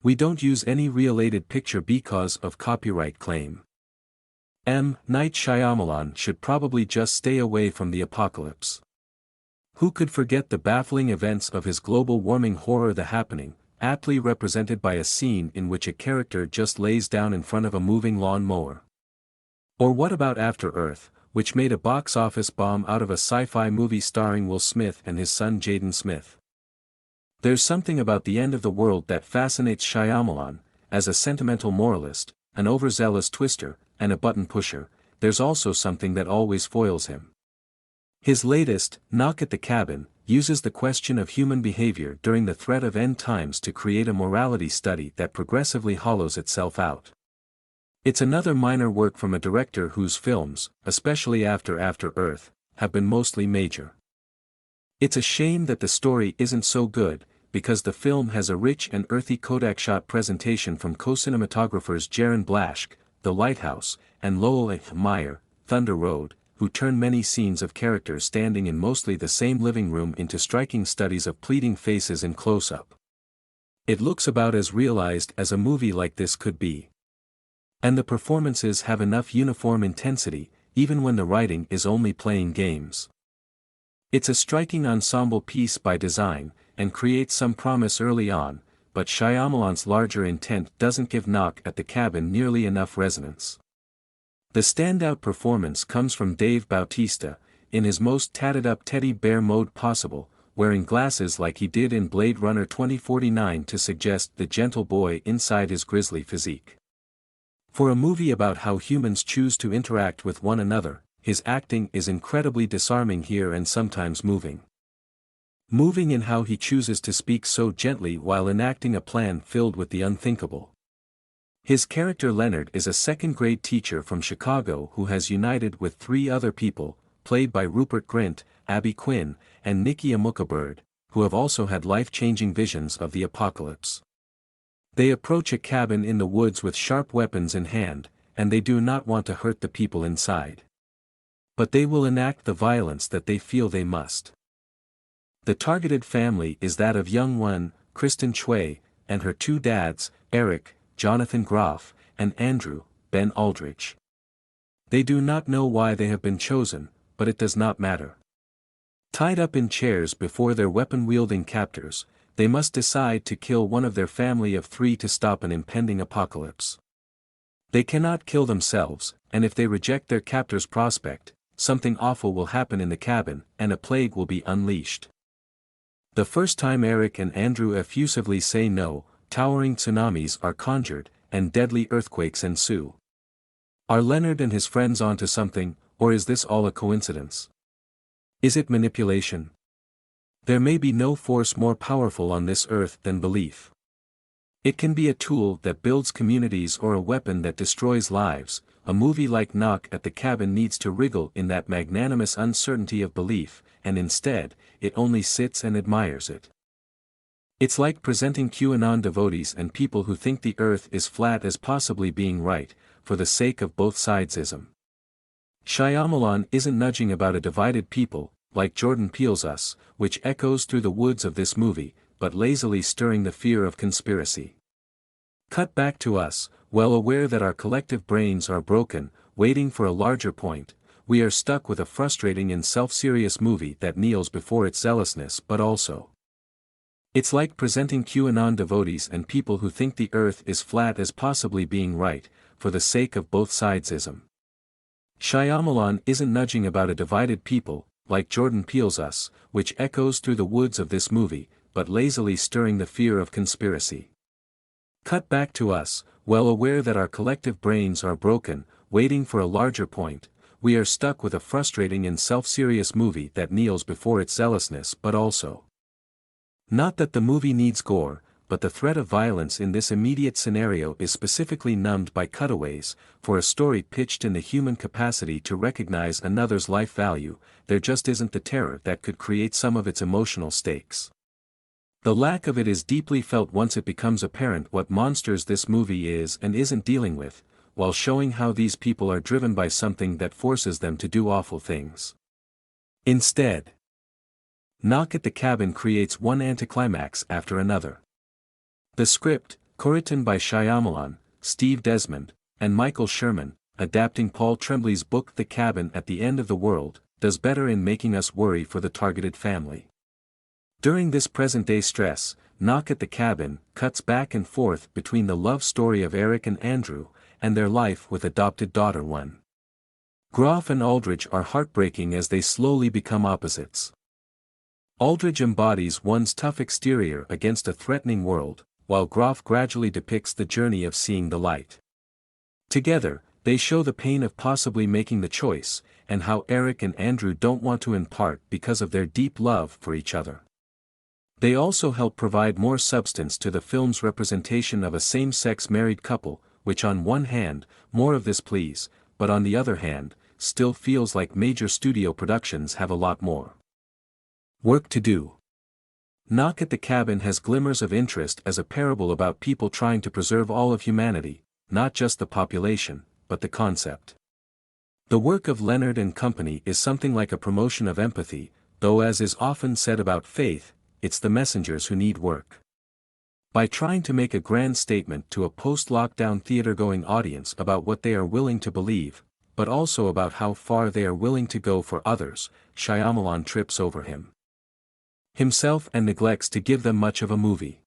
We don't use any related picture because of copyright claim. M. Night Shyamalan should probably just stay away from the apocalypse. Who could forget the baffling events of his global warming horror The Happening, aptly represented by a scene in which a character just lays down in front of a moving lawn mower? Or what about After Earth, which made a box office bomb out of a sci-fi movie starring Will Smith and his son Jaden Smith? There's something about the end of the world that fascinates Shyamalan. As a sentimental moralist, an overzealous twister, and a button pusher, there's also something that always foils him. His latest, Knock at the Cabin, uses the question of human behavior during the threat of end times to create a morality study that progressively hollows itself out. It's another minor work from a director whose films, especially After Earth, have been mostly major. It's a shame that the story isn't so good, because the film has a rich and earthy Kodak shot presentation from co-cinematographers Jaron Blaschke, The Lighthouse, and Lowell H. Meyer, Thunder Road, who turn many scenes of characters standing in mostly the same living room into striking studies of pleading faces in close-up. It looks about as realized as a movie like this could be. And the performances have enough uniform intensity, even when the writing is only playing games. It's a striking ensemble piece by design, and creates some promise early on, but Shyamalan's larger intent doesn't give Knock at the Cabin nearly enough resonance. The standout performance comes from Dave Bautista, in his most tatted-up teddy bear mode possible, wearing glasses like he did in Blade Runner 2049 to suggest the gentle boy inside his grisly physique. For a movie about how humans choose to interact with one another, his acting is incredibly disarming here and sometimes moving. Moving in how he chooses to speak so gently while enacting a plan filled with the unthinkable. His character Leonard is a second-grade teacher from Chicago who has united with three other people, played by Rupert Grint, Abby Quinn, and Nikki Amuka Bird, who have also had life-changing visions of the apocalypse. They approach a cabin in the woods with sharp weapons in hand, and they do not want to hurt the people inside. But they will enact the violence that they feel they must. The targeted family is that of young one, Kristen Choi, and her two dads, Eric, Jonathan Groff, and Andrew, Ben Aldrich. They do not know why they have been chosen, but it does not matter. Tied up in chairs before their weapon-wielding captors, they must decide to kill one of their family of three to stop an impending apocalypse. They cannot kill themselves, and if they reject their captor's prospect, something awful will happen in the cabin, and a plague will be unleashed. The first time Eric and Andrew effusively say no, towering tsunamis are conjured, and deadly earthquakes ensue. Are Leonard and his friends onto something, or is this all a coincidence? Is it manipulation? There may be no force more powerful on this earth than belief. It can be a tool that builds communities or a weapon that destroys lives. A movie like Knock at the Cabin needs to wriggle in that magnanimous uncertainty of belief, and instead, it only sits and admires it. It's like presenting QAnon devotees and people who think the earth is flat as possibly being right, for the sake of both sidesism. Shyamalan isn't nudging about a divided people, like Jordan Peele's Us, which echoes through the woods of this movie, but lazily stirring the fear of conspiracy. Cut back to us, well aware that our collective brains are broken, waiting for a larger point. We are stuck with a frustrating and self-serious movie that kneels before its zealousness but also. It's like presenting QAnon devotees and people who think the earth is flat as possibly being right, for the sake of both sidesism. Shyamalan isn't nudging about a divided people, like Jordan Peele's Us, which echoes through the woods of this movie, but lazily stirring the fear of conspiracy. Cut back to us, well aware that our collective brains are broken, waiting for a larger point. We are stuck with a frustrating and self-serious movie that kneels before its zealousness but also. Not that the movie needs gore, but the threat of violence in this immediate scenario is specifically numbed by cutaways. For a story pitched in the human capacity to recognize another's life value, there just isn't the terror that could create some of its emotional stakes. The lack of it is deeply felt once it becomes apparent what monsters this movie is and isn't dealing with, while showing how these people are driven by something that forces them to do awful things. Instead, Knock at the Cabin creates one anticlimax after another. The script, co-written by Shyamalan, Steve Desmond, and Michael Sherman, adapting Paul Tremblay's book The Cabin at the End of the World, does better in making us worry for the targeted family. During this present-day stress, Knock at the Cabin cuts back and forth between the love story of Eric and Andrew, and their life with adopted daughter Wen. Groff and Aldridge are heartbreaking as they slowly become opposites. Aldridge embodies one's tough exterior against a threatening world, while Groff gradually depicts the journey of seeing the light. Together, they show the pain of possibly making the choice, and how Eric and Andrew don't want to in part because of their deep love for each other. They also help provide more substance to the film's representation of a same-sex married couple, which on one hand, more of this please, but on the other hand, still feels like major studio productions have a lot more work to do. Knock at the Cabin has glimmers of interest as a parable about people trying to preserve all of humanity, not just the population, but the concept. The work of Leonard and Company is something like a promotion of empathy, though as is often said about faith, it's the messengers who need work. By trying to make a grand statement to a post-lockdown theater-going audience about what they are willing to believe, but also about how far they are willing to go for others, Shyamalan trips over himself and neglects to give them much of a movie.